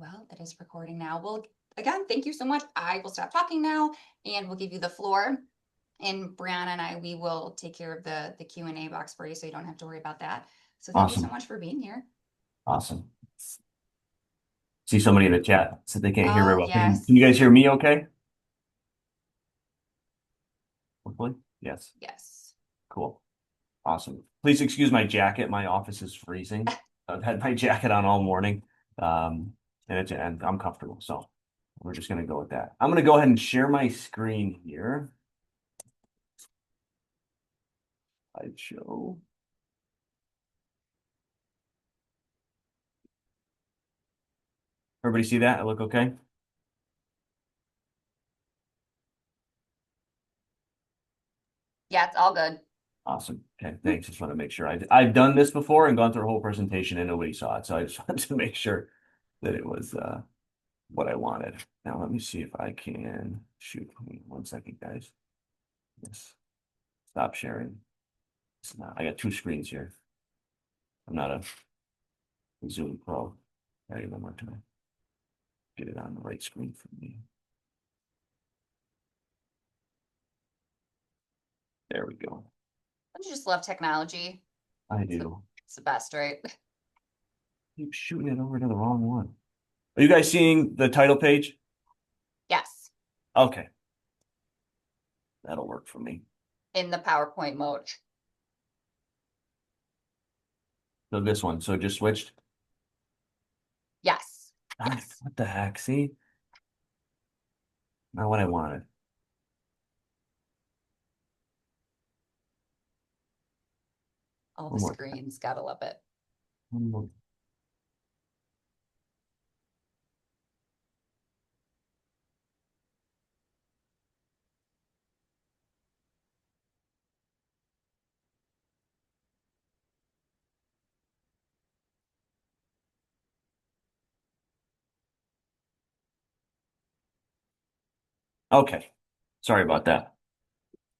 Well, it is recording now. Well, again, thank you so much. I will stop talking now and we'll give you the floor. And Brianna and I, we will take care of the Q&A box for you so you don't have to worry about that. So thank you so Awesome. much for being here. Awesome. See somebody in the chat said they can't hear very Oh, well. Can you yes. guys hear me okay? Hopefully. Yes. Yes. Cool. Awesome. Please excuse my jacket. My office is freezing. I've had my jacket on all morning. And I'm comfortable. So we're just going to go with that. I'm going to go ahead and share my screen here. Slideshow. Everybody see that? I look okay? Yeah, it's all good. Awesome. Okay, thanks. Just want to make sure. I've done this before and gone through a whole presentation and nobody saw it. So I just wanted to make sure that it was what I wanted. Now let me see if I can shoot. 1 second, guys. Yes. Stop sharing. It's not, I got two screens here. I'm not a Zoom pro. Ready one more time. Get it on the right screen for me. There we go. Don't you just love technology? I It's the, do. it's the best, right? Keep shooting it over to the wrong one. Are you guys seeing the title page? Yes, Okay. That'll work for me. in the PowerPoint mode. So this one. So it just switched. Yes. Ah, Yes. what the heck? See? Not what I wanted. All the One more. screens, gotta love it. One more. Okay. Sorry about that.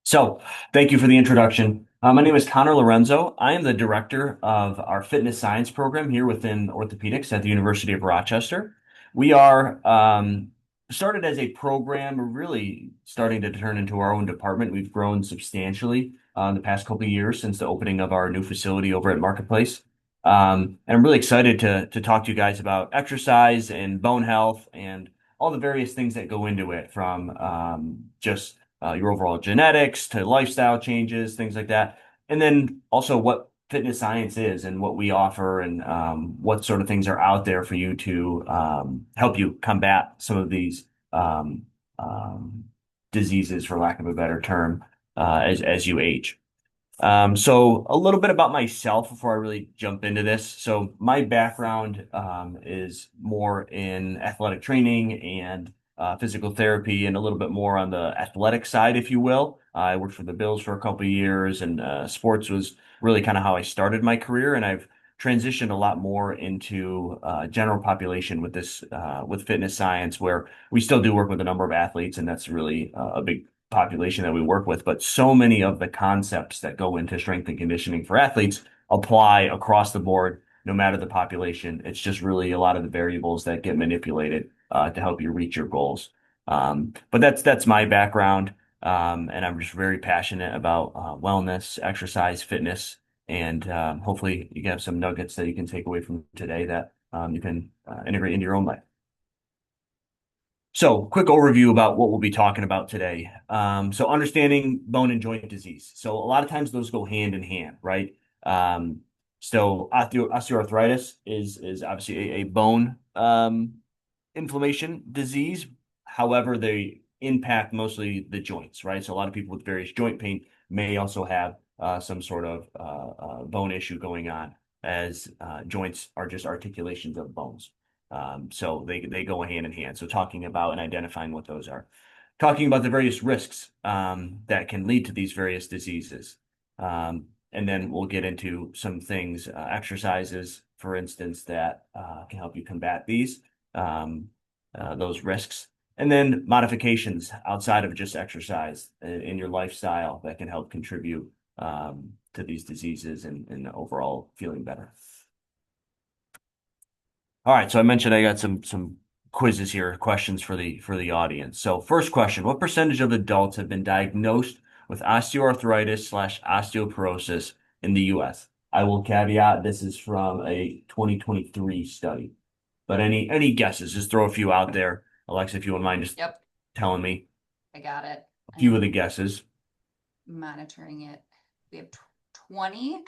So, thank you for the introduction. My name is Connor Lorenzo. I am the director of our fitness science program here within orthopedics at the University of Rochester. We are started as a program, we're really starting to turn into our own department. We've grown substantially in the past couple of years since the opening of our new facility over at Marketplace. And I'm really excited to talk to you guys about exercise and bone health and all the various things that go into it, from just your overall genetics to lifestyle changes, things like that. And then also what fitness science is and what we offer, and what sort of things are out there for you to help you combat some of these um, um, diseases, for lack of a better term, as you age. So a little bit about myself before I really jump into this. So my background is more in athletic training and physical therapy, and a little bit more on the athletic side, if you will. I worked for the Bills for a couple of years, and sports was really kind of how I started my career. And I've transitioned a lot more into general population with this with fitness science, where we still do work with a number of athletes, and that's really a big population that we work with, but so many of the concepts that go into strength and conditioning for athletes apply across the board, no matter the population. It's just really a lot of the variables that get manipulated to help you reach your goals. But that's my background, and I'm just very passionate about wellness, exercise, fitness, and hopefully you can have some nuggets that you can take away from today that you can integrate into your own life. So, quick overview about what we'll be talking about today. So, understanding bone and joint disease. So, a lot of times those go hand in hand, right? Um, so, osteoarthritis is obviously a bone inflammation disease. However, they impact mostly the joints, right? So, a lot of people with various joint pain may also have some sort of bone issue going on, as joints are just articulations of bones. So they go hand in hand. So talking about and identifying what those are, talking about the various risks that can lead to these various diseases, and then we'll get into some things, exercises, for instance, that can help you combat um, those risks, and then modifications outside of just exercise in your lifestyle that can help contribute to these diseases and overall feeling better. All right, so I mentioned I got some quizzes here, questions for the audience. So first question, what percentage of adults have been diagnosed with osteoarthritis slash osteoporosis in the US? I will caveat this is from a 2023 study. But any guesses? Just throw a few out there. Alexa, if you wouldn't mind just Yep, telling me I got it. a I few of am the guesses. monitoring it. We have 20,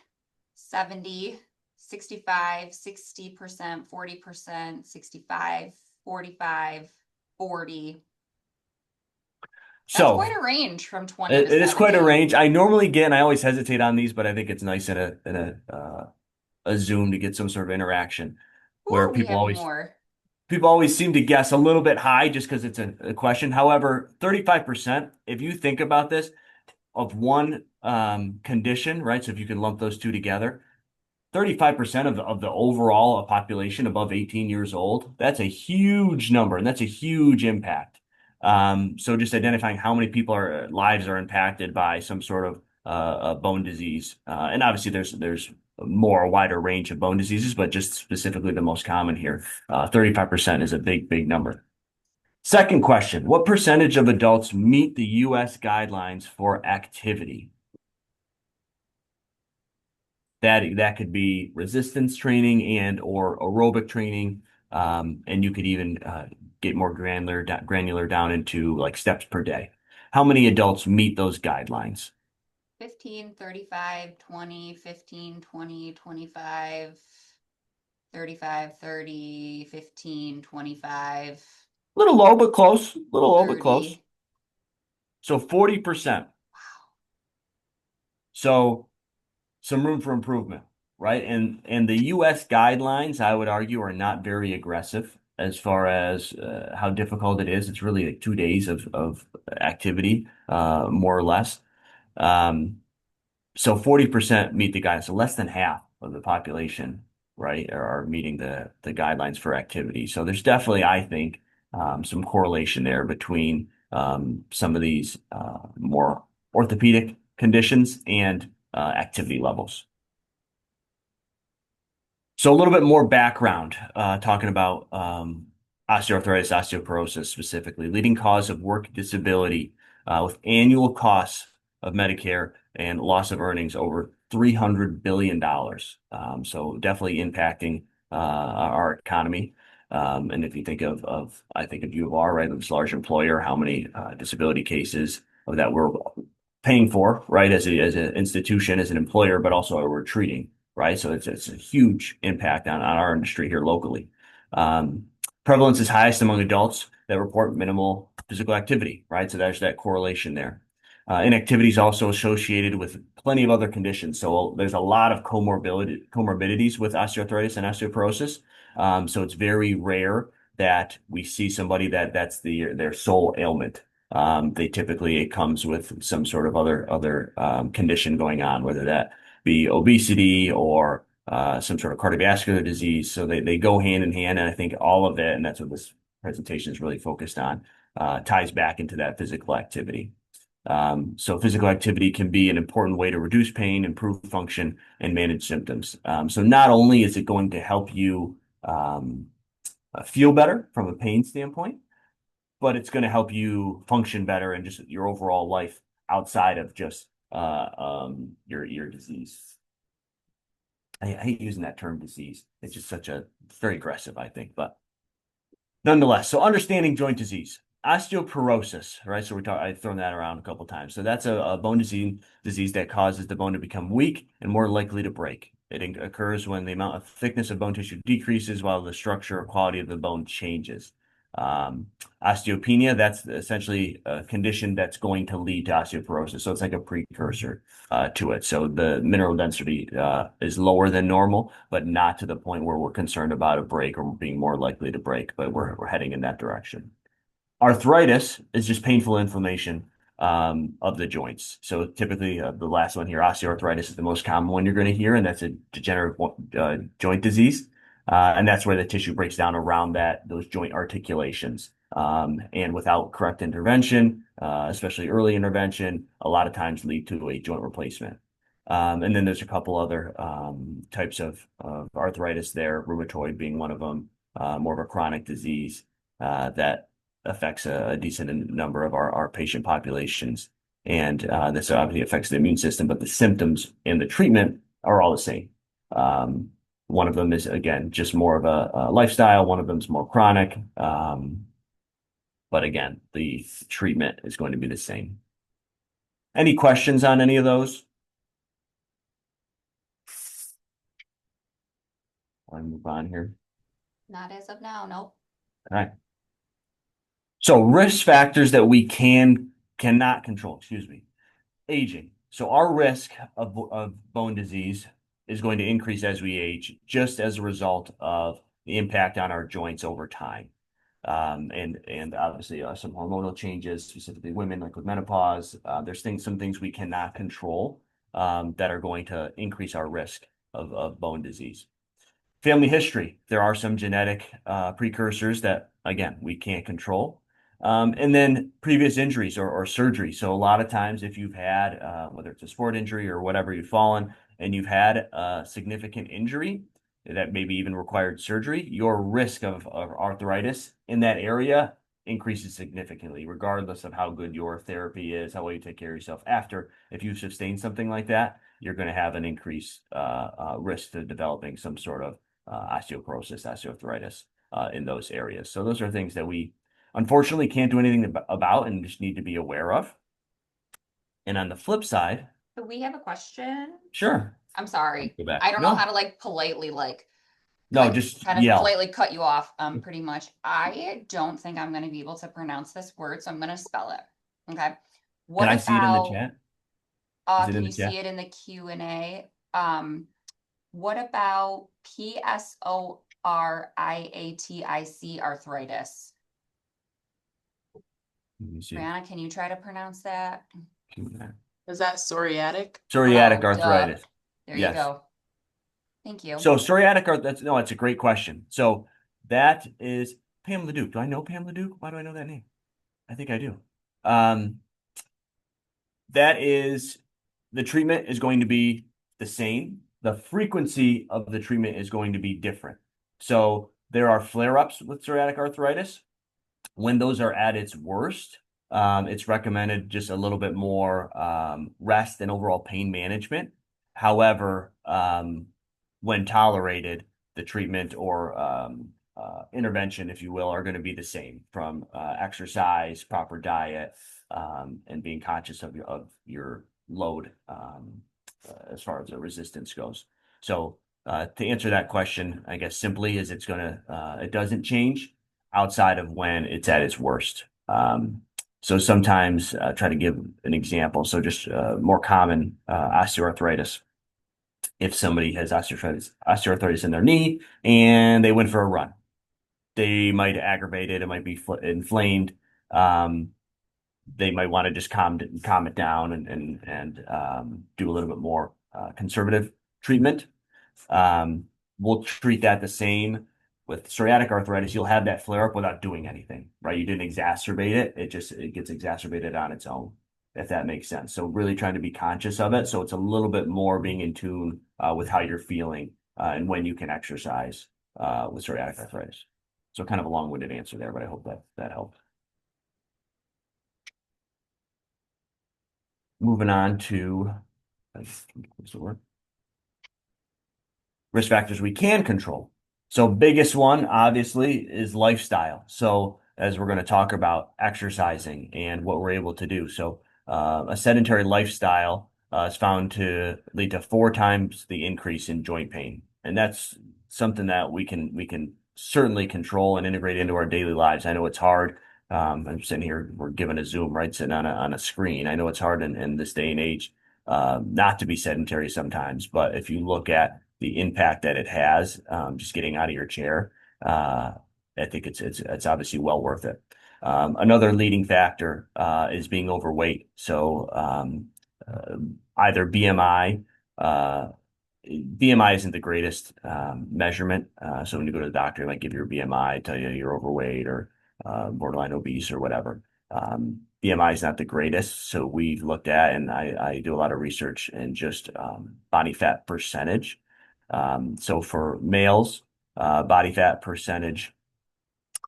70, 65, 60%, 40%, 65, 45, 40. That's So quite a range from 20 to it is quite a 70. range. I normally get, and I always hesitate on these, but I think it's nice in a Zoom to get some sort of interaction where Ooh, we have more. people always seem to guess a little bit high just because it's a question. However, 35%, if you think about this, of one condition, right? So if you can lump those two together, 35% of the overall population above 18 years old, that's a huge number and that's a huge impact. So just identifying how many people are lives are impacted by some sort of bone disease. And obviously there's more a wider range of bone diseases, but just specifically the most common here. 35% is a big number. Second question, what percentage of adults meet the US guidelines for activity? That could be resistance training and or aerobic training, and you could even get more granular down into like steps per day. How many adults meet those guidelines? 15, 35, 20, 15, 20, 25, 35, 30, 15, 25, A little low, but close. A little low, but close. 30. So 40%. So some room for improvement, right? And the U.S. guidelines, I would argue, are not very aggressive as far as how difficult it is. It's really like 2 days of activity, more or less. Um, so 40% meet the guidance. So less than half of the population, right, are meeting the guidelines for activity. So there's definitely, I think, some correlation there between some of these more orthopedic conditions and activity levels. So a little bit more background, talking about osteoarthritis, osteoporosis specifically, leading cause of work disability with annual costs of Medicare and loss of earnings over $300 billion. So definitely impacting our economy. And if you think I think of U of R, right, this large employer, how many disability cases of that we're paying for, right, as an institution, as an employer, but also we're treating, right? So it's a huge impact on our industry here locally. Um, Prevalence is highest among adults that report minimal physical activity, right? So there's that correlation there. Inactivity is also associated with plenty of other conditions. So there's a lot of comorbidities with osteoarthritis and osteoporosis. So it's very rare that we see somebody that's their sole ailment. They typically it comes with some sort of other condition going on, whether that be obesity or some sort of cardiovascular disease. So they go hand in hand, and I think all of it, and that's what this presentation is really focused on, ties back into that physical activity. So physical activity can be an important way to reduce pain, improve function, and manage symptoms. So not only is it going to help you feel better from a pain standpoint, but it's going to help you function better and just your overall life outside of just your disease. I hate using that term disease. It's just it's very aggressive, I think, but nonetheless. So understanding joint disease, osteoporosis, right? So I've thrown that around a couple times. So that's a bone disease that causes the bone to become weak and more likely to break. It occurs when the amount of thickness of bone tissue decreases while the structure or quality of the bone changes. Um, Osteopenia, that's essentially a condition that's going to lead to osteoporosis. So it's like a precursor to it. So the mineral density is lower than normal, but not to the point where we're concerned about a break or being more likely to break, but we're heading in that direction. Arthritis is just painful inflammation of the joints. So typically, the last one here, osteoarthritis is the most common one you're going to hear, and that's a degenerative joint disease. And that's where the tissue breaks down around those joint articulations. And without correct intervention, especially early intervention, a lot of times lead to a joint replacement. And then there's a couple other types of arthritis there, rheumatoid being one of them. more of a chronic disease that affects a decent number of our patient populations. And this obviously affects the immune system, but the symptoms and the treatment are all the same. One of them is, again, just more of a lifestyle. One of them is more chronic. But again, the treatment is going to be the same. Any questions on any of those? I'll move on here. Not as of now, nope. All right. So risk factors that we cannot control, excuse me. Aging. So our risk of bone disease is going to increase as we age, just as a result of the impact on our joints over time. And obviously some hormonal changes, specifically women, like with menopause. There's some things we cannot control that are going to increase our risk of bone disease. Family history. There are some genetic precursors that, again, we can't control. And then previous injuries or surgery. So a lot of times if you've had, whether it's a sport injury or whatever you've fallen, and you've had a significant injury that maybe even required surgery, your risk of arthritis in that area increases significantly, regardless of how good your therapy is, how well you take care of yourself after. If you've sustained something like that, you're going to have an increased risk to developing some sort of osteoporosis, osteoarthritis in those areas. So those are things that we unfortunately can't do anything about and just need to be aware of. And on the flip side, So we have a question. sure. I'm sorry. Go back. I don't know how No, to like politely no, just kind of yell. politely cut you off pretty much. I don't think I'm going to be able to pronounce this word, so I'm going to spell it. Okay. Can What I see it in the about chat? Is it in can the you see chat? it in the Q&A? What about psoriatic arthritis? Let me see. Brianna, can you try to pronounce that? Is that psoriatic? Psoriatic Oh, duh. arthritis. There you Yes. go. Thank you. So psoriatic arthritis, no, it's a great question. So that is Pam LeDuc. Do I know Pam LeDuc? Why do I know that name? I think I do. Um, that is the treatment is going to be the same. The frequency of the treatment is going to be different. So there are flare-ups with psoriatic arthritis. When those are at its worst, it's recommended just a little bit more rest and overall pain management. However, when tolerated, the treatment or intervention, if you will, are going to be the same from exercise, proper diet, and being conscious of your load as far as the resistance goes. So to answer that question, I guess simply is it doesn't change outside of when it's at its worst. So sometimes try to give an example. So just more common osteoarthritis. If somebody has osteoarthritis in their knee and they went for a run, they might aggravate it. It might be inflamed. Um, they might want to just calm it down and do a little bit more conservative treatment. Um, we'll treat that the same with psoriatic arthritis. You'll have that flare up without doing anything, right? You didn't exacerbate it. It gets exacerbated on its own, if that makes sense. So really trying to be conscious of it. So it's a little bit more being in tune with how you're feeling and when you can exercise with psoriatic arthritis. So kind of a long-winded answer there, but I hope that helped. Moving on to what's the word? Risk factors we can control. So biggest one, obviously, is lifestyle. So as we're going to talk about exercising and what we're able to do. So a sedentary lifestyle is found to lead to 4 times the increase in joint pain. And that's something that we can certainly control and integrate into our daily lives. I know it's hard. I'm sitting here, we're given a Zoom, right? Sitting on a screen. I know it's hard in this day and age not to be sedentary sometimes, but if you look at the impact that it has, just getting out of your chair, I think it's obviously well worth it. Another leading factor is being overweight. So either BMI, BMI isn't the greatest measurement. So when you go to the doctor, they might give you your BMI, tell you you're overweight or borderline obese or whatever. BMI is not the greatest. So we've looked at, and I do a lot of research in just body fat percentage. So for males, body fat percentage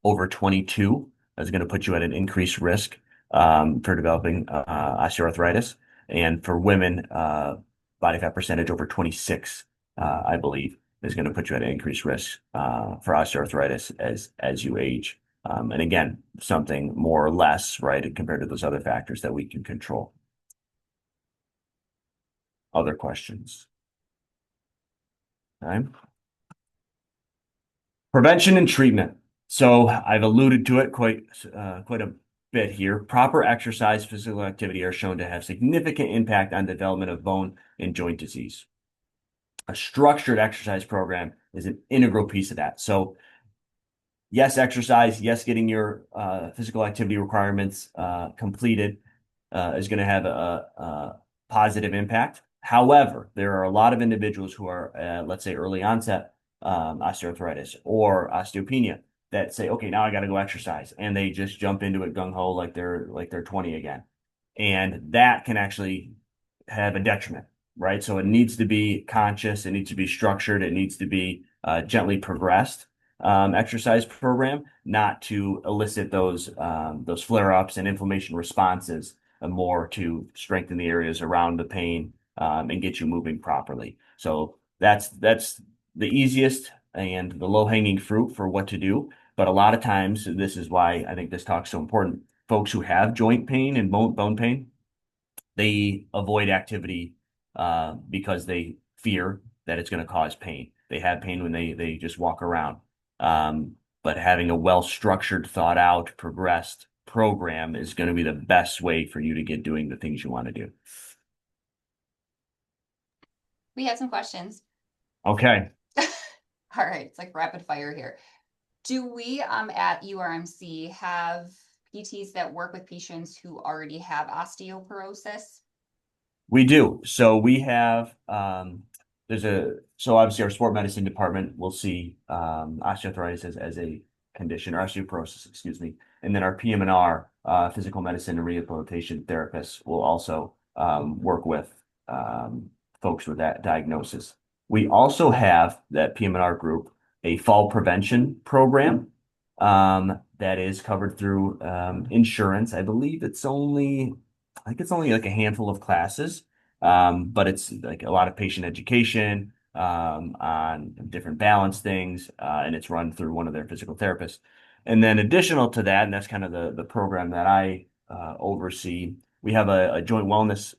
over 22 is going to put you at an increased risk for developing osteoarthritis. And for women, body fat percentage over 26, I believe, is going to put you at an increased risk for osteoarthritis as you age. And again, something more or less, right, compared to those other factors that we can control. Other questions? Okay. Prevention and treatment. So I've alluded to it quite a bit here. Proper exercise, physical activity are shown to have significant impact on development of bone and joint disease. A structured exercise program is an integral piece of that. So yes, exercise, yes, getting your physical activity requirements completed is going to have a positive impact. However, there are a lot of individuals who are, let's say, early onset osteoarthritis or osteopenia that say, okay, now I got to go exercise, and they just jump into it gung ho like they're 20 again, and that can actually have a detriment, right? So it needs to be conscious, it needs to be structured, it needs to be gently progressed exercise program, not to elicit those flare-ups and inflammation responses, more to strengthen the areas around the pain and get you moving properly. So that's the easiest and the low-hanging fruit for what to do. But a lot of times, this is why I think this talk's so important. Folks who have joint pain and bone pain, they avoid activity because they fear that it's going to cause pain. They have pain when they just walk around. But having a well-structured, thought out, progressed program is going to be the best way for you to get doing the things you want to do. We had some questions. Okay. All right, it's like rapid fire here. Do we at URMC have PTs that work with patients who already have osteoporosis? We do. So we have so obviously our sport medicine department will see osteoarthritis as a condition, or osteoporosis, excuse me. And then our PM&R, physical medicine and rehabilitation therapists, will also work with folks with that diagnosis. We also have that PM&R group, a fall prevention program that is covered through insurance. I believe I think it's only like a handful of classes, but it's like a lot of patient education on different balance things, and it's run through one of their physical therapists. And then additional to that, and that's kind of the program that I oversee, we have a joint wellness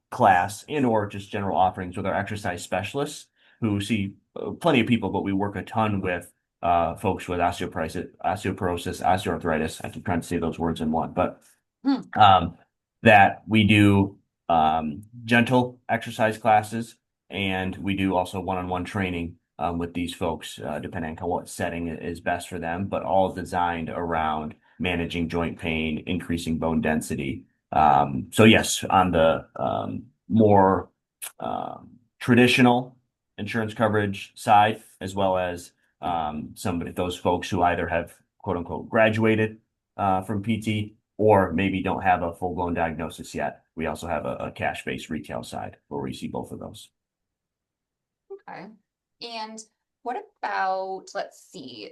class and or just general offerings with our exercise specialists who see plenty of people, but we work a ton with folks with osteoporosis, osteoarthritis. I keep trying to say those words in one, but that we do gentle exercise classes, and we do also one-on-one training with these folks, depending on what setting is best for them, but all designed around managing joint pain, increasing bone density. So yes, on the more traditional insurance coverage side, as well as some of those folks who either have quote unquote graduated from PT or maybe don't have a full-blown diagnosis yet. We also have a cash-based retail side where we see both of those. Okay. And what about, let's see,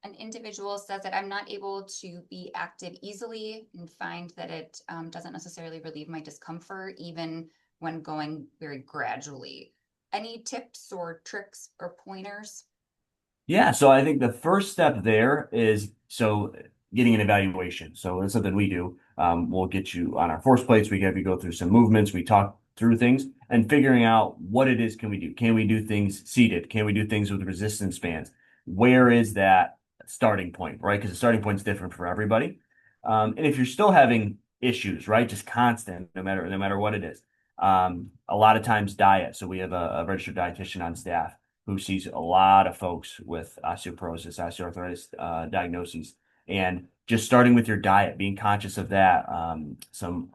an individual says that I'm not able to be active easily and find that it doesn't necessarily relieve my discomfort, even when going very gradually. Any tips or tricks or pointers? Yeah, so I think the first step there is getting an evaluation. So that's something we do. We'll get you on our force plates. We have you go through some movements. We talk through things and figuring out what it is can we do. Can we do things seated? Can we do things with resistance bands? Where is that starting point, right? Because the starting point is different for everybody. And if you're still having issues, right, just constant, no matter what it is, a lot of times diet. So we have a registered dietitian on staff who sees a lot of folks with osteoporosis, osteoarthritis diagnoses. And just starting with your diet, being conscious of that, some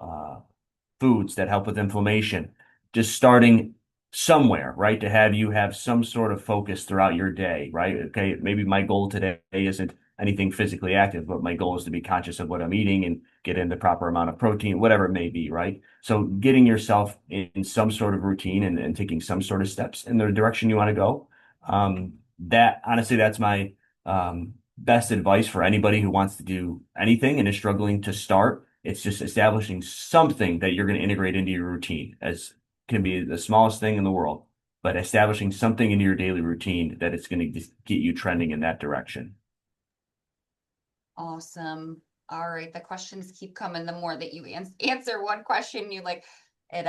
foods that help with inflammation, just starting somewhere, right? To have you have some sort of focus throughout your day, right? Okay, maybe my goal today isn't anything physically active, but my goal is to be conscious of what I'm eating and get in the proper amount of protein, whatever it may be, right? So getting yourself in some sort of routine and taking some sort of steps in the direction you want to go. that honestly, that's my best advice for anybody who wants to do anything and is struggling to start. It's just establishing something that you're going to integrate into your routine, as can be the smallest thing in the world, but establishing something into your daily routine that it's going to just get you trending in that direction. Awesome. All right. The questions keep coming. The more that you answer one question, you like it,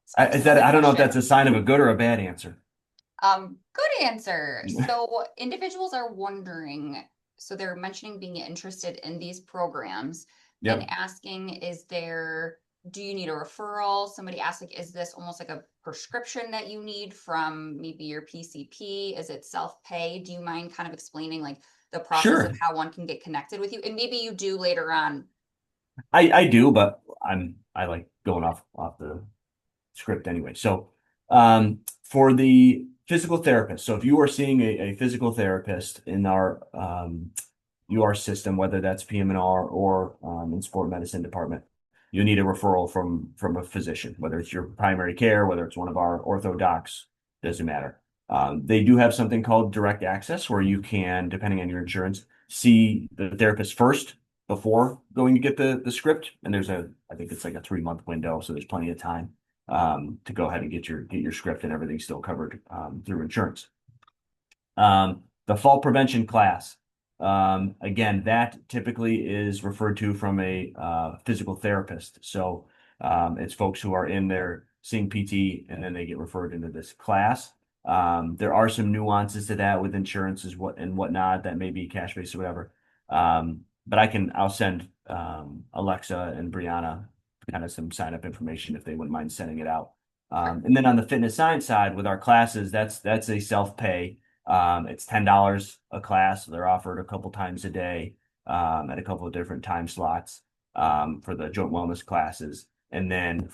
sparks Is that, another I don't know if question. that's a sign of a good or a bad answer. Good answer. So individuals are wondering, so they're mentioning being interested in these programs and Yep. asking, do you need a referral? Somebody asked, like, is this almost like a prescription that you need from maybe your PCP? Is it self-pay? Do you mind kind of explaining like the process of Sure. how one can get connected with you? And maybe you do later on. I do, but I like going off the script anyway. So, for the physical therapist, so if you are seeing a physical therapist in our UR system, whether that's PM&R or in sport medicine department, you need a referral from a physician, whether it's your primary care, whether it's one of our ortho docs, doesn't matter. They do have something called direct access where you can, depending on your insurance, see the therapist first before going to get the script. And I think it's like a 3-month window, so there's plenty of time to go ahead and get your script, and everything's still covered through insurance. The fall prevention class, again, that typically is referred to from a physical therapist. So it's folks who are in there seeing PT, and then they get referred into this class. There are some nuances to that with insurances and whatnot that may be cash based or whatever. But I'll send Alexa and Brianna kind of some sign up information if they wouldn't mind sending it out. And then on the fitness science side with our classes, that's a self pay. It's $10 a class. They're offered a couple times a day at a couple of different time slots for the joint wellness classes. And then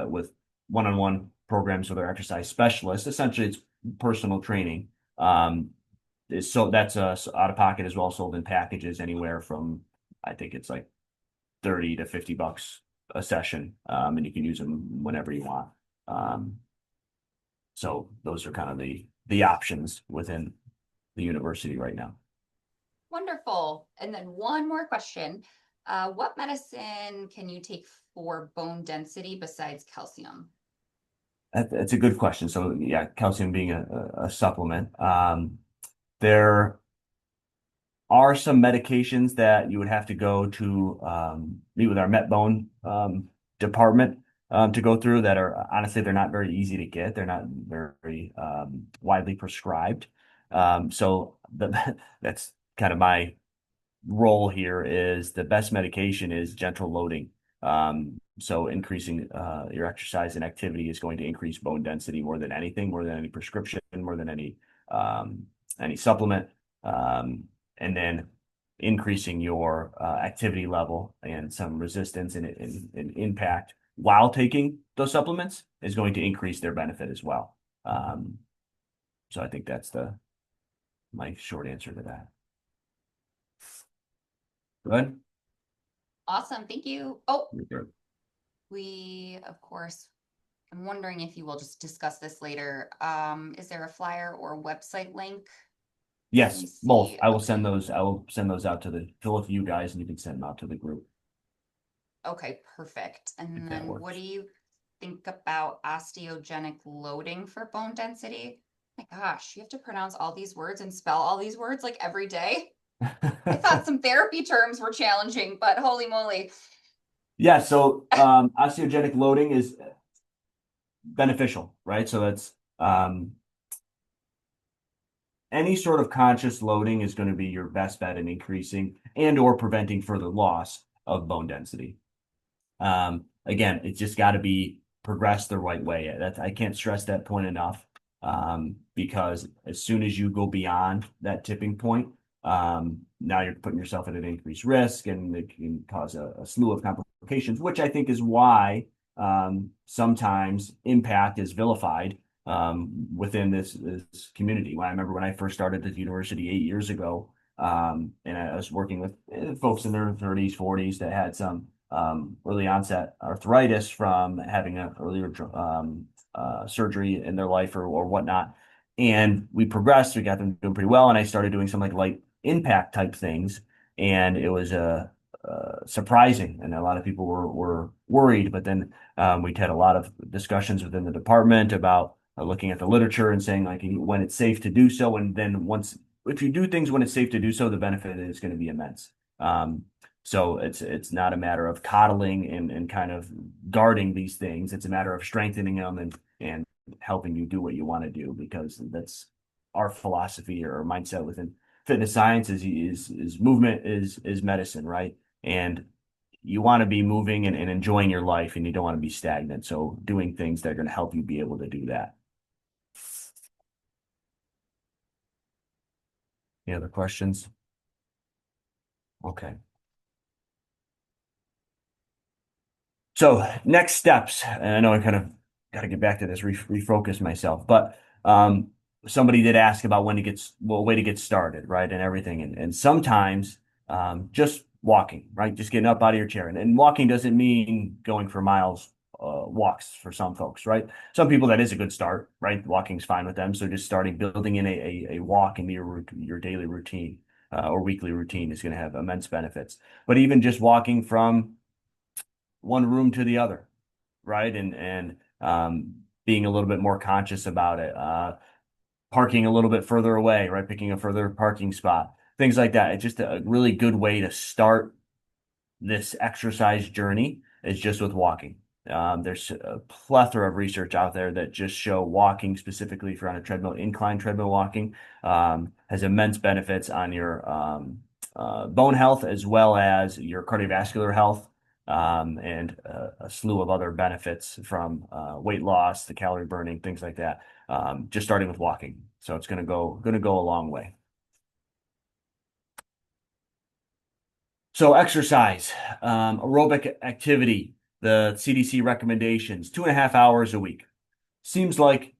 with one-on-one programs with our exercise specialists, essentially it's personal training. So that's out of pocket as well, sold in packages anywhere from, I think it's like 30 to $50 a session, and you can use them whenever you want. So those are kind of the options within the university right now. Wonderful. And then one more question. What medicine can you take for bone density besides calcium? That's a good question. So yeah, calcium being a supplement. There are some medications that you would have to go to meet with our met bone department to go through that are honestly, they're not very easy to get. They're not very widely prescribed. So that's kind of my role here is the best medication is gentle loading. So increasing your exercise and activity is going to increase bone density more than anything, more than any prescription, more than any supplement. And then increasing your activity level and some resistance and impact while taking those supplements is going to increase their benefit as well. So I think that's my short answer to that. Good. Awesome. Thank you. Oh, Sure. we, of course, I'm wondering if you will just discuss this later. Is there a flyer or website link? Let me Yes, both. see. I will Okay. send those. I will send those out to the fill with you guys, and you can send them out to the group Okay, perfect. if And that then what do works. you think about osteogenic loading for bone density? My gosh, you have to pronounce all these words and spell all these words like every day. I thought some therapy terms were challenging, but holy moly. Yeah, so osteogenic loading is beneficial, right? So that's any sort of conscious loading is going to be your best bet in increasing and or preventing further loss of bone density. Again, it's just got to be progressed the right way. I can't stress that point enough. Because as soon as you go beyond that tipping point, now you're putting yourself at an increased risk, and it can cause a slew of complications, which I think is why sometimes impact is vilified within this community. When I remember when I first started at the university 8 years ago, and I was working with folks in their 30s, 40s that had some early onset arthritis from having an earlier surgery in their life or whatnot. And we progressed. We got them doing pretty well, and I started doing some like light impact type things, and it was surprising, and a lot of people were worried. But then we'd had a lot of discussions within the department about looking at the literature and saying like when it's safe to do so, and then once if you do things when it's safe to do so, the benefit is going to be immense. Um, so it's not a matter of coddling and kind of guarding these things. It's a matter of strengthening them and helping you do what you want to do, because that's our philosophy or mindset within fitness science is movement is medicine, right? And you want to be moving and enjoying your life, and you don't want to be stagnant. So doing things that are going to help you be able to do that. Any other questions? Okay. So next steps, and I know I kind of got to get back to this, refocus myself, but somebody did ask about when to get, well, way to get started, right, and everything, and sometimes just walking, right, just getting up out of your chair, and walking doesn't mean going for miles, walks for some folks, right? Some people that is a good start, right? Walking's fine with them, so just starting building in a walk into your daily routine or weekly routine is going to have immense benefits. But even just walking from one room to the other, right? And being a little bit more conscious about it. Parking a little bit further away, right? Picking a further parking spot, things like that. It's just a really good way to start this exercise journey is just with walking. There's a plethora of research out there that just show walking, specifically if you're on a treadmill, incline treadmill walking, has immense benefits on your bone health as well as your cardiovascular health, and a slew of other benefits from weight loss, the calorie burning, things like that. Just starting with walking, so it's going to go a long way. So exercise, aerobic activity, the CDC recommendations, 2.5 hours a week. Seems like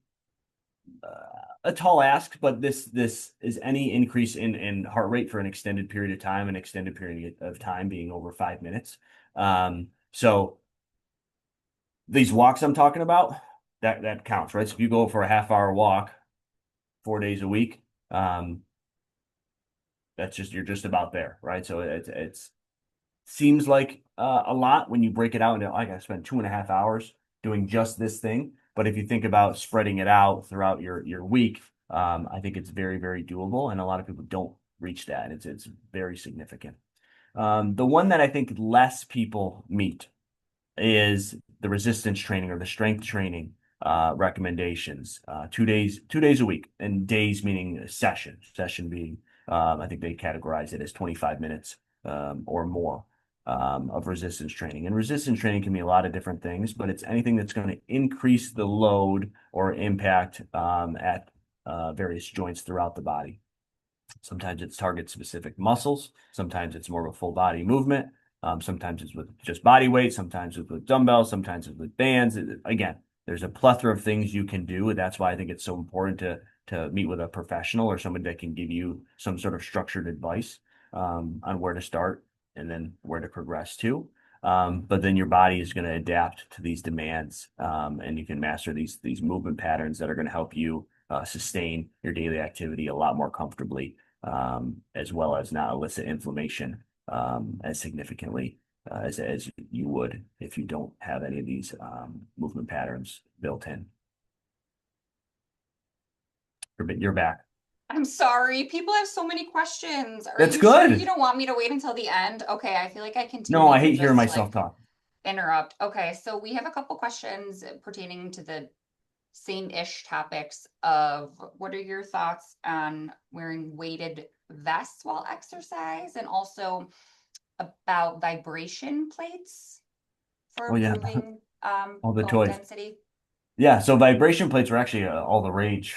a tall ask, but this is any increase in heart rate for an extended period of time, an extended period of time being over 5 minutes. So these walks I'm talking about, that counts, right? So if you go for a half-hour walk 4 days a week, that's just you're just about there, right? So it's seems like a lot when you break it out into I gotta spend 2.5 hours doing just this thing. But if you think about spreading it out throughout your week, I think it's very, very doable, and a lot of people don't reach that. It's very significant. The one that I think less people meet is the resistance training or the strength training recommendations. 2 days a week, and days meaning session being I think they categorize it as 25 minutes or more of resistance training. And resistance training can be a lot of different things, but it's anything that's going to increase the load or impact at various joints throughout the body. Sometimes it's target specific muscles. Sometimes it's more of a full body movement. Sometimes it's with just body weight. Sometimes it's with dumbbells. Sometimes it's with bands. Again, there's a plethora of things you can do. That's why I think it's so important to meet with a professional or somebody that can give you some sort of structured advice on where to start and then where to progress to. But then your body is going to adapt to these demands, and you can master these movement patterns that are going to help you sustain your daily activity a lot more comfortably, as well as not elicit inflammation as significantly as you would if you don't have any of these movement patterns built in. You're back. I'm sorry. People have so many questions. Are That's you sure good. you don't want me to wait until the end? Okay, I feel like I continue No, I to hate hearing just myself talk. interrupt. Okay, so we have a couple questions pertaining to the same-ish topics of what are your thoughts on wearing weighted vests while exercise, and also about vibration plates for Oh yeah, improving all the bone toys. density. Yeah, so vibration plates were actually all the rage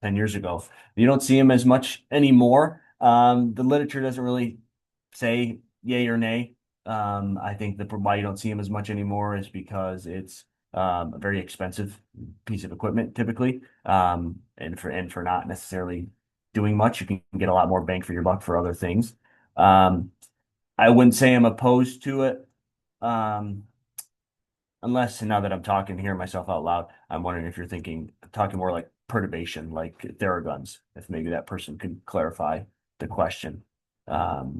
10 years ago. You don't see them as much anymore. The literature doesn't really say yay or nay. I think the why you don't see them as much anymore is because it's a very expensive piece of equipment typically, and for not necessarily doing much, you can get a lot more bang for your buck for other things. Um, I wouldn't say I'm opposed to it, unless now that I'm talking, hearing myself out loud, I'm wondering if you're talking more like perturbation like Theraguns, if maybe that person could clarify the question. But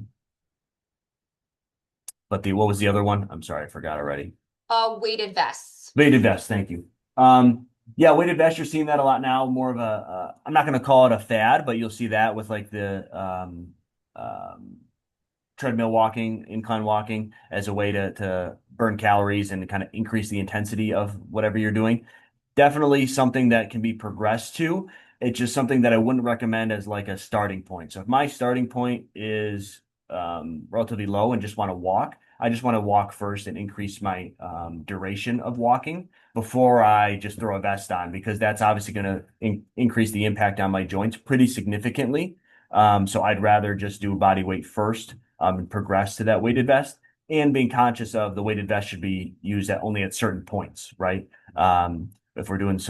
what was the other one? I'm sorry, I forgot already. Weighted vests. Weighted vest, thank you. Yeah, weighted vest, you're seeing that a lot now. More of a, I'm not going to call it a fad, but you'll see that with like the treadmill walking, incline walking as a way to burn calories and to kind of increase the intensity of whatever you're doing. Definitely something that can be progressed to. It's just something that I wouldn't recommend as like a starting point. So if my starting point is relatively low and just want to walk, I just want to walk first and increase my duration of walking before I just throw a vest on, because that's obviously going to increase the impact on my joints pretty significantly. So I'd rather just do body weight first and progress to that weighted vest, and being conscious of the weighted vest should be used only at certain points, right? If we're doing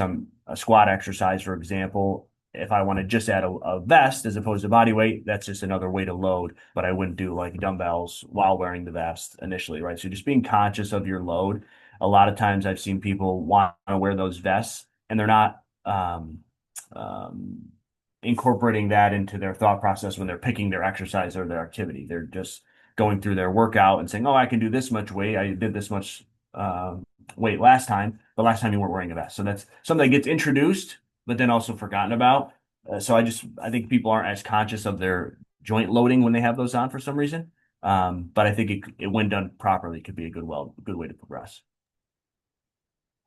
a squat exercise, for example, if I want to just add a vest as opposed to body weight, that's just another way to load, but I wouldn't do like dumbbells while wearing the vest initially, right? So just being conscious of your load. A lot of times I've seen people want to wear those vests and they're not incorporating that into their thought process when they're picking their exercise or their activity. They're just going through their workout and saying, oh, I can do this much weight. I did this much weight last time, but last time you weren't wearing a vest. So that's something that gets introduced, but then also forgotten about. So I think people aren't as conscious of their joint loading when they have those on for some reason. But I think it when done properly could be a good way to progress.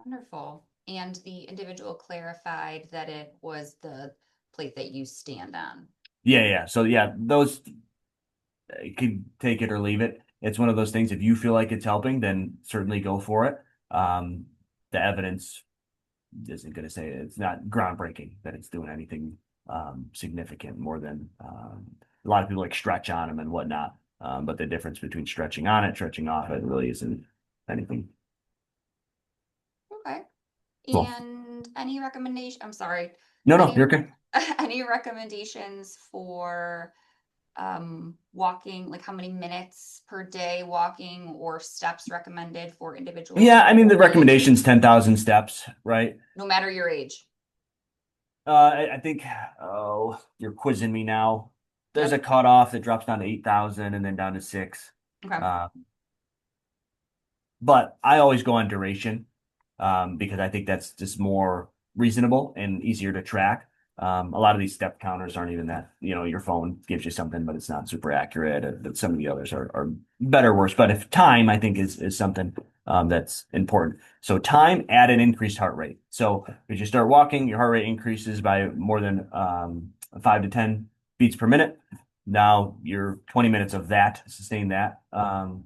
Wonderful. And the individual clarified that it was the plate that you stand on. Yeah. So yeah, those you could take it or leave it. It's one of those things. If you feel like it's helping, then certainly go for it. The evidence isn't going to say it's not groundbreaking that it's doing anything significant more than a lot of people like stretch on them and whatnot. But the difference between stretching on it, stretching off it really isn't anything. Okay. Cool. And any recommendation? I'm sorry. No, you're okay. Any recommendations for walking, like how many minutes per day walking or steps recommended for individuals? Yeah, I mean the recommendation's 10,000 steps, right? No matter your age. I think, you're quizzing me now. There's a cutoff that drops down to 8,000 and then down to 6. Okay. But I always go on duration because I think that's just more reasonable and easier to track. A lot of these step counters aren't even that, your phone gives you something, but it's not super accurate. But some of the others are better or worse. But if time, I think, is something that's important. So time at an increased heart rate. So as you start walking, your heart rate increases by more than 5 to 10 beats per minute. Now you're 20 minutes of that, sustain that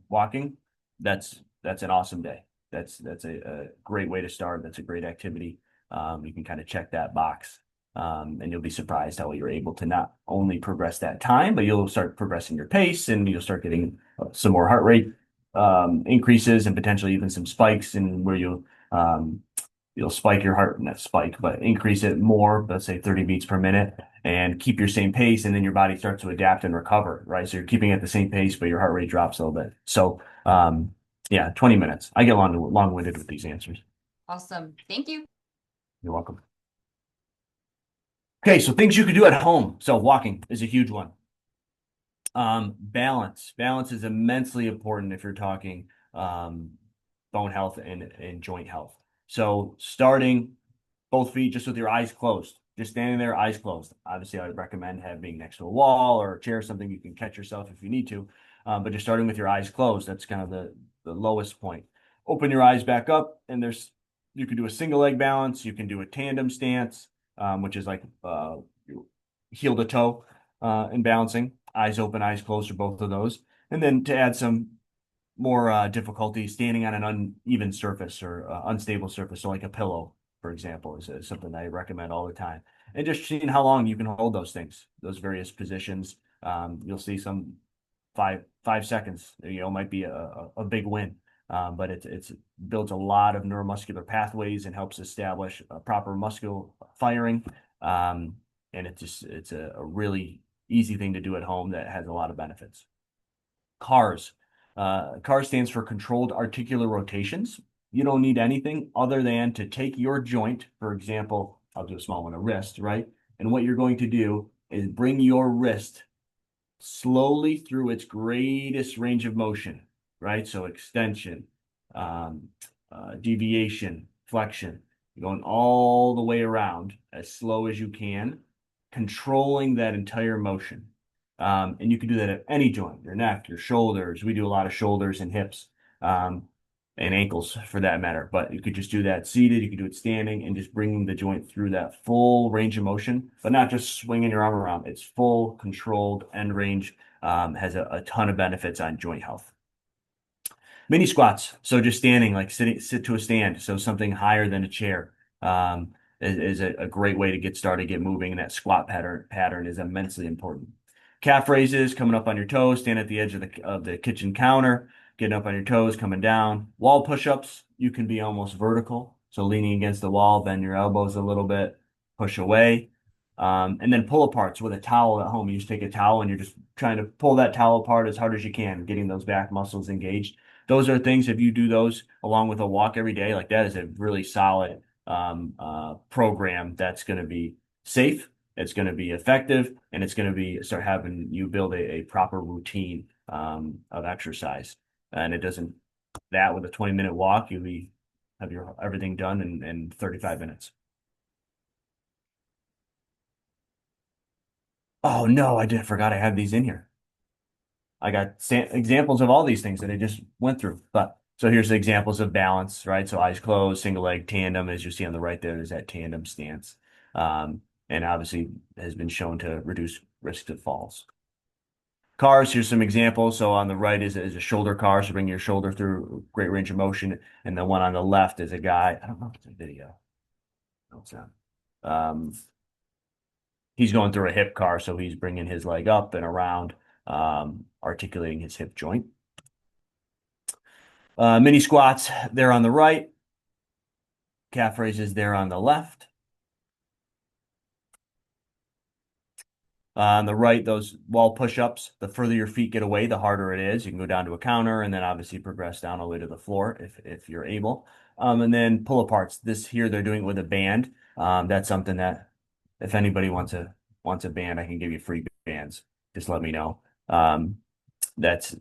walking. That's an awesome day. That's a great way to start. That's a great activity. You can kind of check that box. And you'll be surprised how you're able to not only progress that time, but you'll start progressing your pace and you'll start getting some more heart rate increases and potentially even some spikes, and where you'll spike your heart, not spike, but increase it more, let's say 30 beats per minute, and keep your same pace, and then your body starts to adapt and recover, right? So you're keeping at the same pace, but your heart rate drops a little bit. So yeah, 20 minutes. I get long-winded with these answers. Awesome. Thank you. You're welcome. Okay, so things you could do at home. So walking is a huge one. Balance. Balance is immensely important if you're talking bone health and joint health. So starting both feet just with your eyes closed, just standing there, eyes closed. Obviously, I would recommend being next to a wall or a chair, something you can catch yourself if you need to. But just starting with your eyes closed, that's kind of the lowest point. Open your eyes back up, and you can do a single leg balance. You can do a tandem stance, which is like heel to toe in balancing. Eyes open, eyes closed, or both of those. And then to add some more difficulty, standing on an uneven surface or unstable surface, so like a pillow, for example, is something I recommend all the time. And just seeing how long you can hold those things, those various positions. You'll see some 5 seconds, might be a big win. But it builds a lot of neuromuscular pathways and helps establish a proper muscle firing. And it's a really easy thing to do at home that has a lot of benefits. CARS. CARS stands for controlled articular rotations. You don't need anything other than to take your joint, for example, I'll do a small one, a wrist, right? And what you're going to do is bring your wrist slowly through its greatest range of motion, right? So extension, um, deviation, flexion, going all the way around as slow as you can, controlling that entire motion. And you can do that at any joint, your neck, your shoulders. We do a lot of shoulders and hips, and ankles for that matter. But you could just do that seated, you could do it standing, and just bringing the joint through that full range of motion, but not just swinging your arm around. It's full controlled end range, has a ton of benefits on joint health. Mini squats. So just standing, like sit to a stand. So something higher than a chair, is a great way to get started, get moving. And that squat pattern is immensely important. Calf raises, coming up on your toes, stand at the edge of the kitchen counter, getting up on your toes, coming down. Wall push-ups, you can be almost vertical. So leaning against the wall, bend your elbows a little bit, push away. And then pull aparts with a towel at home. You just take a towel and you're just trying to pull that towel apart as hard as you can, getting those back muscles engaged. Those are things, if you do those along with a walk every day, like that is a really solid program that's going to be safe, it's going to be effective, and it's going to be start having you build a proper routine of exercise. And it doesn't, that with a 20-minute walk, you'll have your everything done in 35 minutes. Oh no, forgot I have these in here. I got examples of all these things that I just went through. But so here's the examples of balance, right? So eyes closed, single leg tandem, as you see on the right there's that tandem stance. And obviously has been shown to reduce risk of falls. Cars, here's some examples. So on the right is a shoulder car, so bring your shoulder through great range of motion. And the one on the left is a guy, I don't know if it's a video. No, it's not. He's going through a hip car, so he's bringing his leg up and around, articulating his hip joint. Mini squats there on the right. Calf raises there on the left. On the right, those wall push-ups, the further your feet get away, the harder it is. You can go down to a counter and then obviously progress down all the way to the floor if you're able. And then pull aparts. This here, they're doing it with a band. That's something that if anybody wants a band, I can give you free bands. Just let me know. That's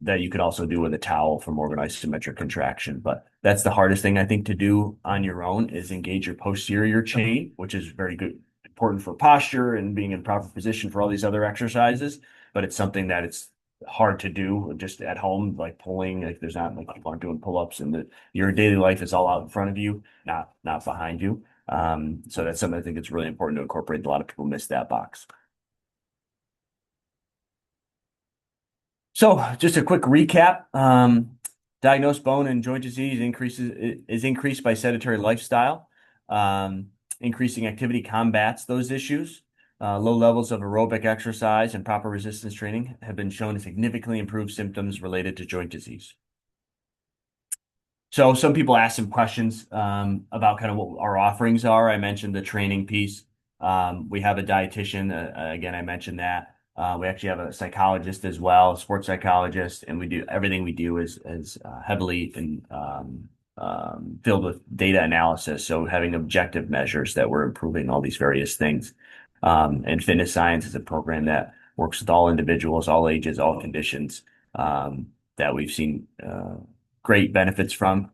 that you could also do with a towel for more of an isometric contraction. But that's the hardest thing I think to do on your own is engage your posterior chain, which is very good, important for posture and being in proper position for all these other exercises. But it's something that it's hard to do just at home, like pulling, like there's not like people aren't doing pull-ups and your daily life is all out in front of you, not behind you. So that's something I think it's really important to incorporate. A lot of people miss that box. So just a quick recap. Diagnosed bone and joint disease is increased by sedentary lifestyle. Increasing activity combats those issues. Low levels of aerobic exercise and proper resistance training have been shown to significantly improve symptoms related to joint disease. So some people ask some questions about kind of what our offerings are. I mentioned the training piece. We have a dietitian. Again, I mentioned that. We actually have a psychologist as well, a sports psychologist, and we do everything we do is heavily filled with data analysis. So having objective measures that we're improving all these various things. And fitness science is a program that works with all individuals, all ages, all conditions, that we've seen great benefits from,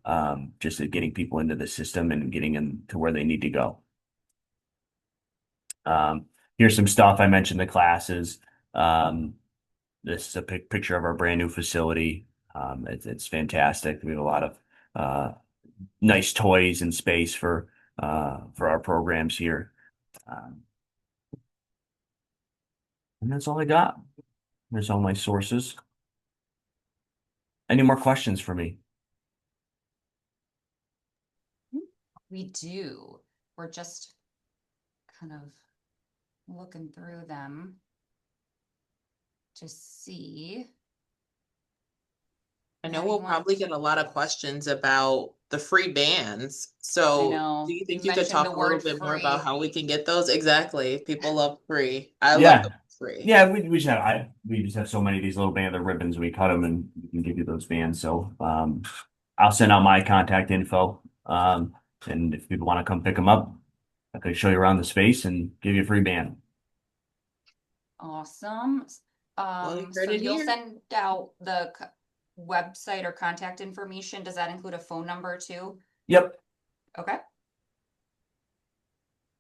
just at getting people into the system and getting them to where they need to go. Here's some stuff. I mentioned the classes. This is a picture of our brand new facility. It's fantastic. We have a lot of nice toys and space for our programs here. And that's all I got. There's all my sources. Any more questions for me? We do. We're just kind of looking through them to see. I know we'll probably get a lot of questions about the free bands. So do you think you could talk a little bit more about how we can get those? Exactly. People love free. I love them free. Yeah, we just have so many of these little band of ribbons. We cut them and we can give you those bands. So I'll send out my contact info. And if people want to come pick them up, I could show you around the space and give you a free band. Awesome. Well, you heard So it you'll here. send out the website or contact information. Does that include a phone number too? Yep. Okay.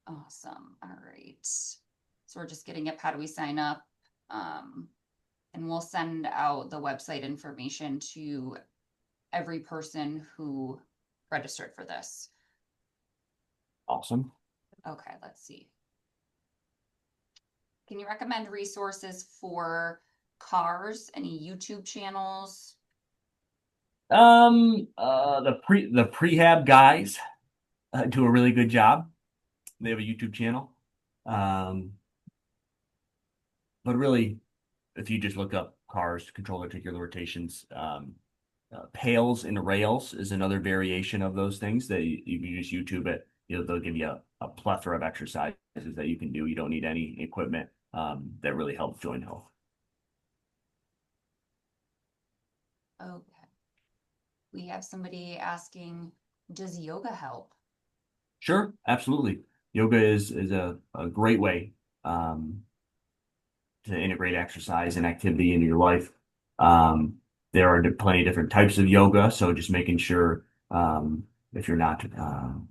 Awesome. All right. So we're just getting up. How do we sign up? And we'll send out the website information to every person who registered for this. Awesome. Okay, let's see. Can you recommend resources for cars? Any YouTube channels? The prehab guys do a really good job. They have a YouTube channel. But really, if you just look up cars, control articular rotations, pails and rails is another variation of those things that you just YouTube it. They'll give you a plethora of exercises that you can do. You don't need any equipment that really helps joint health. Okay. We have somebody asking, does yoga help? Sure, absolutely. Yoga is a great way to integrate exercise and activity into your life. There are plenty of different types of yoga, so just making sure if you're not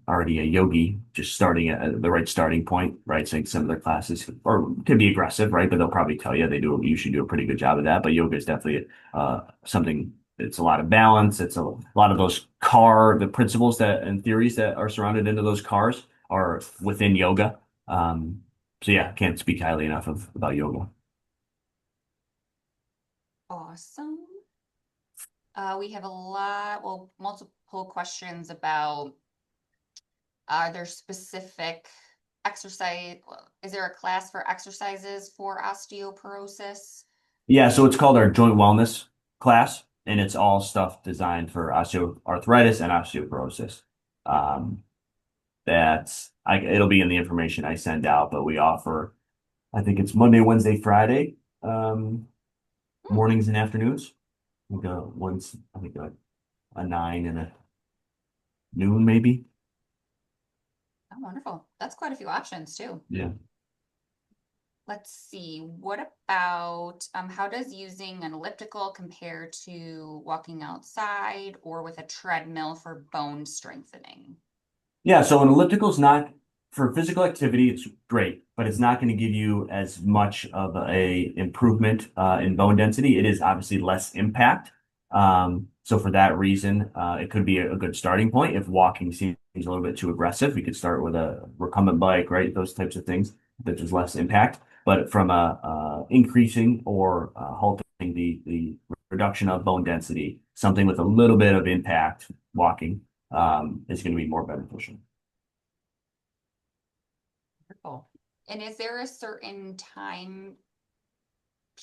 already a yogi, just starting at the right starting point, right? So some of their classes or can be aggressive, right? But they'll probably tell you you should do a pretty good job of that. But yoga is definitely something. It's a lot of balance. It's a lot of the principles that and theories that are surrounded into those cars are within yoga. So yeah, can't speak highly enough about yoga. Awesome. We have multiple questions about, are there specific exercise? Is there a class for exercises for osteoporosis? Yeah, so it's called our joint wellness class, and it's all stuff designed for osteoarthritis and osteoporosis. Um, it'll be in the information I send out, but we offer, I think it's Monday, Wednesday, Friday, mornings and afternoons. I think a 9 and a noon maybe. Oh, wonderful. That's quite a few options too. Yeah. Let's see. What about how does using an elliptical compare to walking outside or with a treadmill for bone strengthening? Yeah, so an elliptical is not for physical activity, it's great, but it's not going to give you as much of a improvement in bone density. It is obviously less impact. So for that reason, it could be a good starting point. If walking seems a little bit too aggressive, we could start with a recumbent bike, right? Those types of things that there's less impact. But from increasing or halting the reduction of bone density, something with a little bit of impact, walking is going to be more beneficial. Wonderful. And is there a certain time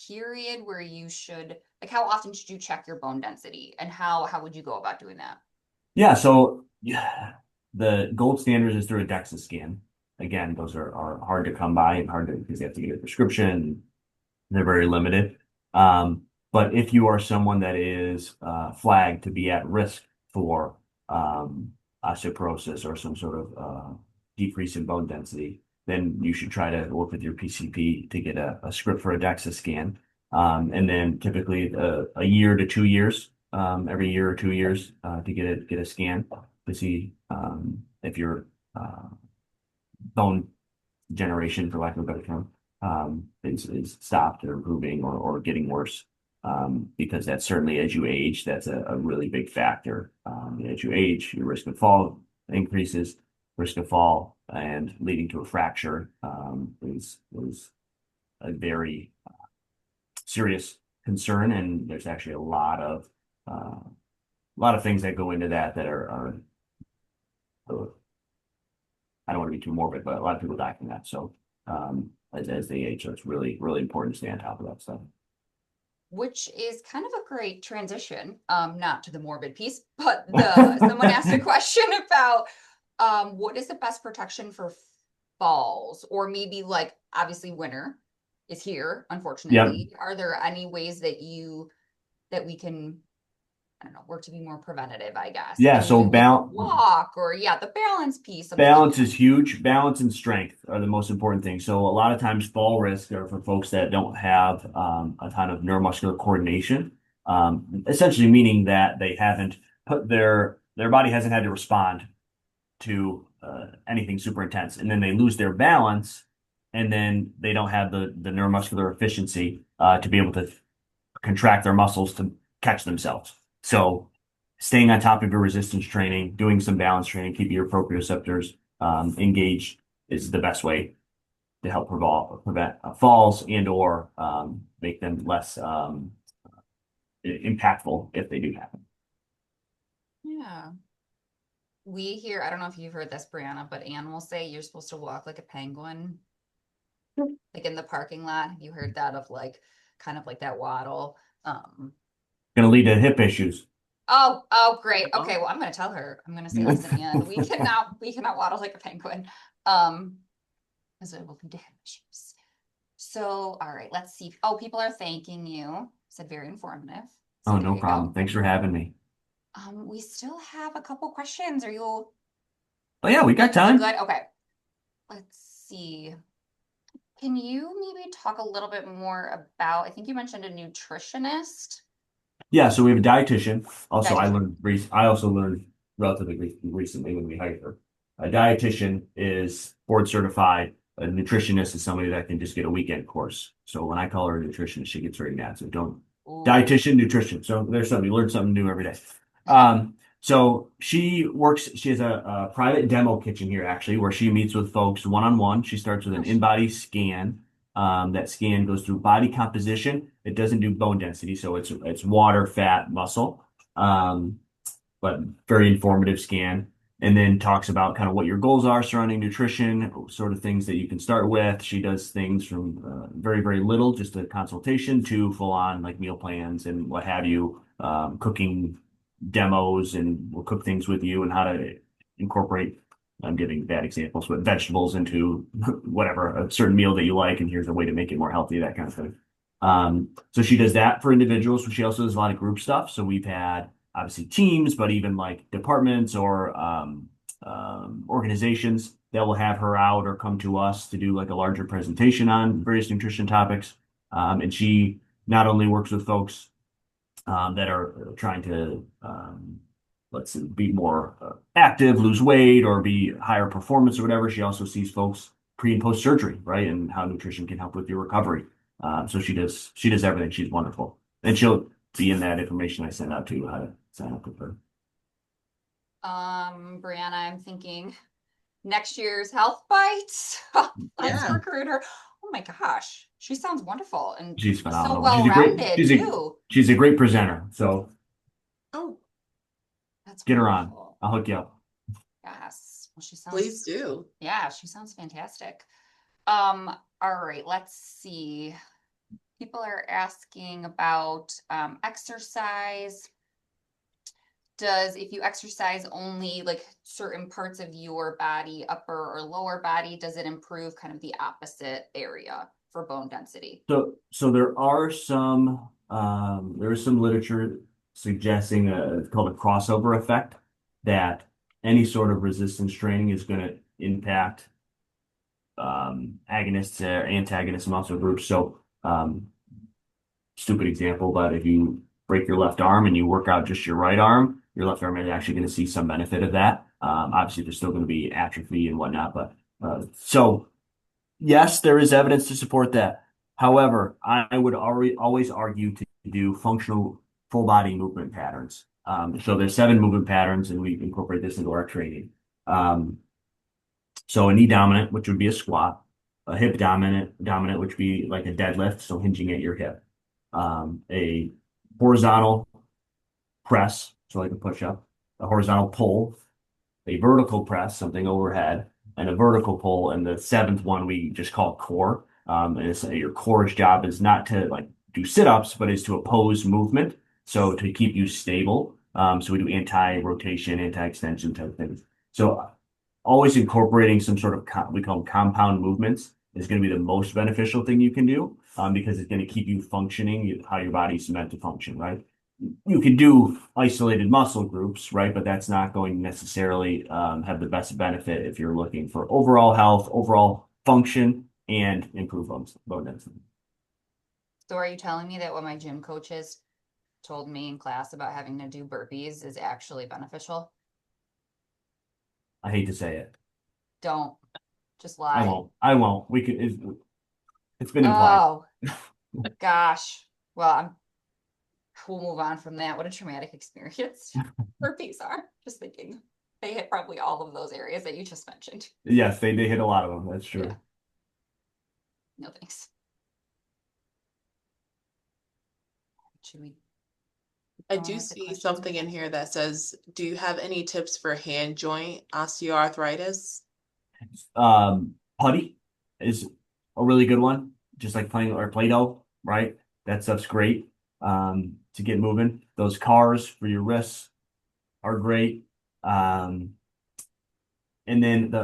period where you should, like, how often should you check your bone density, and how would you go about doing that? Yeah, so the gold standard is through a DEXA scan. Again, those are hard to come by and hard to because you have to get a prescription. They're very limited. But if you are someone that is flagged to be at risk for osteoporosis or some sort of decrease in bone density, then you should try to work with your PCP to get a script for a DEXA scan. And then typically a year to 2 years, every year or 2 years to get a scan to see if your bone generation, for lack of a better term, is stopped or improving or getting worse. Because that's certainly as you age, that's a really big factor. As you age, your risk of fall increases, risk of fall and leading to a fracture is a very serious concern. And there's actually a lot of things that go into that are I don't want to be too morbid, but a lot of people die from that. So as they age, so it's really, really important to stay on top of that stuff. Which is kind of a great transition, not to the morbid piece, but someone asked a question about what is the best protection for falls, or maybe like obviously winter is here, Yep. unfortunately. Are there any ways that we can I don't know, work to be more preventative, I guess. Yeah, so walk or the balance piece. Balance is huge. Balance and strength are the most important things. So a lot of times fall risk are for folks that don't have a ton of neuromuscular coordination, essentially meaning that they haven't put their body hasn't had to respond to anything super intense, and then they lose their balance, and then they don't have the neuromuscular efficiency to be able to contract their muscles to catch themselves. So staying on top of your resistance training, doing some balance training, keeping your proprioceptors engaged is the best way to help prevent falls and or make them less impactful if they do happen. Yeah. We hear, I don't know if you've heard this, Brianna, but Anne will say you're supposed to walk like a penguin, like in the parking lot. Have you heard that of like kind of like that waddle? Gonna lead to hip issues. Oh, great. Okay, well, I'm gonna tell her. I'm gonna say, listen, Anne, we cannot waddle like a penguin. Because it will lead to hip issues. So, all right, let's see. Oh, people are thanking you. Said very informative. So oh, no problem. Thanks for having me. We still have a couple questions. Are you? Oh yeah, we got time. Good. Okay. Let's see. Can you maybe talk a little bit more about, I think you mentioned a nutritionist. Yeah, so we have a dietitian. Also, I also learned relatively recently when we hired her. A dietitian is board certified. A nutritionist is somebody that can just get a weekend course. So when I call her a nutritionist, she gets very mad. So don't. Ooh. Dietitian, nutrition. So there's something, you learn something new every day. So she has a private demo kitchen here actually, where she meets with folks one-on-one. She starts with an in-body scan. That scan goes through body composition. It doesn't do bone density, so it's water, fat, muscle. But very informative scan. And then talks about kind of what your goals are surrounding nutrition, sort of things that you can start with. She does things from very, very little, just a consultation, to full on like meal plans and what have you, cooking demos, and we'll cook things with you and how to incorporate, I'm giving bad examples, but vegetables into whatever, a certain meal that you like, and here's a way to make it more healthy, that kind of thing. So she does that for individuals. She also does a lot of group stuff. So we've had obviously teams, but even like departments or organizations that will have her out or come to us to do like a larger presentation on various nutrition topics. And she not only works with folks that are trying to, let's say, be more active, lose weight, or be higher performance or whatever. She also sees folks pre and post surgery, right? And how nutrition can help with your recovery. So she does everything. She's wonderful. And she'll be in that information I send out to you how to sign up with her. Brianna, I'm thinking next year's Health Bites. Let's recruit her. Oh my gosh, she sounds wonderful, and she's phenomenal. So well-rounded too. She's a great presenter. So, that's get her on. I'll hook you up. Yes, well, she sounds. Please do. Yeah, she sounds fantastic. All right, let's see. People are asking about exercise. If you exercise only like certain parts of your body, upper or lower body, does it improve kind of the opposite area for bone density? So there is some literature suggesting it's called a crossover effect, that any sort of resistance training is going to impact agonists or antagonist muscle groups. So stupid example, but if you break your left arm and you work out just your right arm, your left arm is actually going to see some benefit of that. Obviously, there's still going to be atrophy and whatnot, but so yes, there is evidence to support that. However, I would always argue to do functional full body movement patterns. So there's 7 movement patterns, and we incorporate this into our training. So a knee dominant, which would be a squat, a hip dominant, which would be like a deadlift, so hinging at your hip. A horizontal press, so like a push-up, a horizontal pull, a vertical press, something overhead, and a vertical pull. And the 7th one we just call core. And your core's job is not to like do sit-ups, but is to oppose movement, so to keep you stable. So we do anti-rotation, anti-extension type things. So always incorporating some sort of we call them compound movements is going to be the most beneficial thing you can do, because it's going to keep you functioning how your body's meant to function, right? you can do isolated muscle groups, right? But that's not going to necessarily have the best benefit if you're looking for overall health, overall function, and improve bone density. So are you telling me that what my gym coaches told me in class about having to do burpees is actually beneficial? I hate to say it. Don't. Just I lie. won't. I won't. We could. It's been implied. Oh, gosh. Well, we'll move on from that. What a traumatic experience burpees are. Just thinking they hit probably all of those areas that you just mentioned. Yes, they hit a lot of them. That's true. Yeah. No thanks. Should we? I do see something in here that says, do you have any tips for hand joint osteoarthritis? Putty is a really good one. Just like playing or Play-Doh, right? That stuff's great to get moving. Those cars for your wrists are great. And then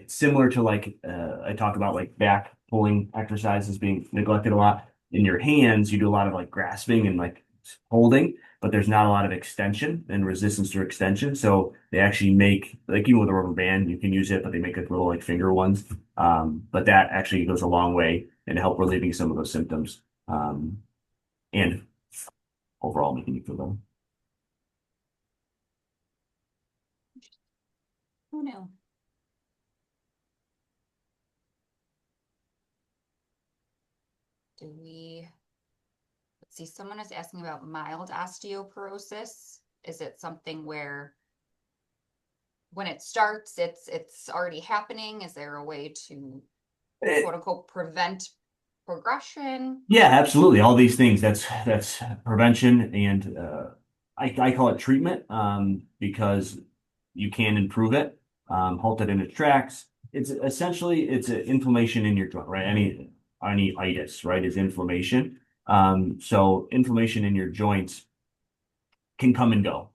similar to like I talk about like back pulling exercises being neglected a lot. In your hands, you do a lot of like grasping and like holding, but there's not a lot of extension and resistance to extension. So they actually make like even with a rubber band, you can use it, but they make like little like finger ones. But that actually goes a long way in help relieving some of those symptoms. And overall making you feel better. Who knew? Let's see, someone is asking about mild osteoporosis. Is it something where when it starts, it's already happening? Is there a way to quote unquote prevent progression? Yeah, absolutely. All these things, that's prevention and I call it treatment because you can improve it, halt it in its tracks. It's essentially it's an inflammation in your joint, right? Any itis, right, is inflammation. So inflammation in your joints can come and go.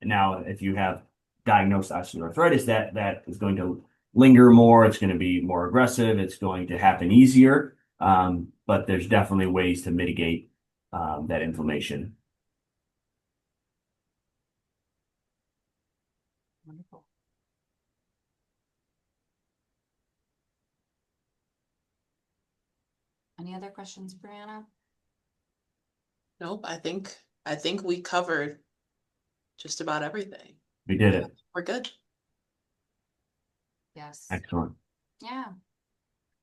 Now, if you have diagnosed osteoarthritis, that is going to linger more. It's going to be more aggressive. It's going to happen easier. But there's definitely ways to mitigate that inflammation. Wonderful. Any other questions, Brianna? Nope, I think we covered just about everything. We did it. We're good. Yes. Excellent. Yeah.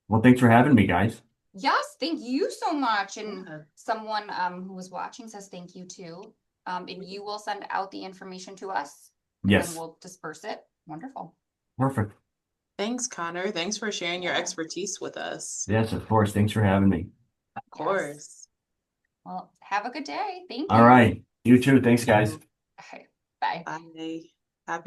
Well, thanks for having me, guys. Yes, thank you so much. And Yeah. someone who was watching says thank you too. And you will send out the information to us. And Yes. then we'll disperse it. Wonderful. Perfect. Thanks, Connor. Thanks for sharing your expertise with us. Yes, of course. Thanks for having me. Of course. Yes. Well, have a good day. Thank you. All right. You too. Thanks, guys. Okay. Bye. Bye.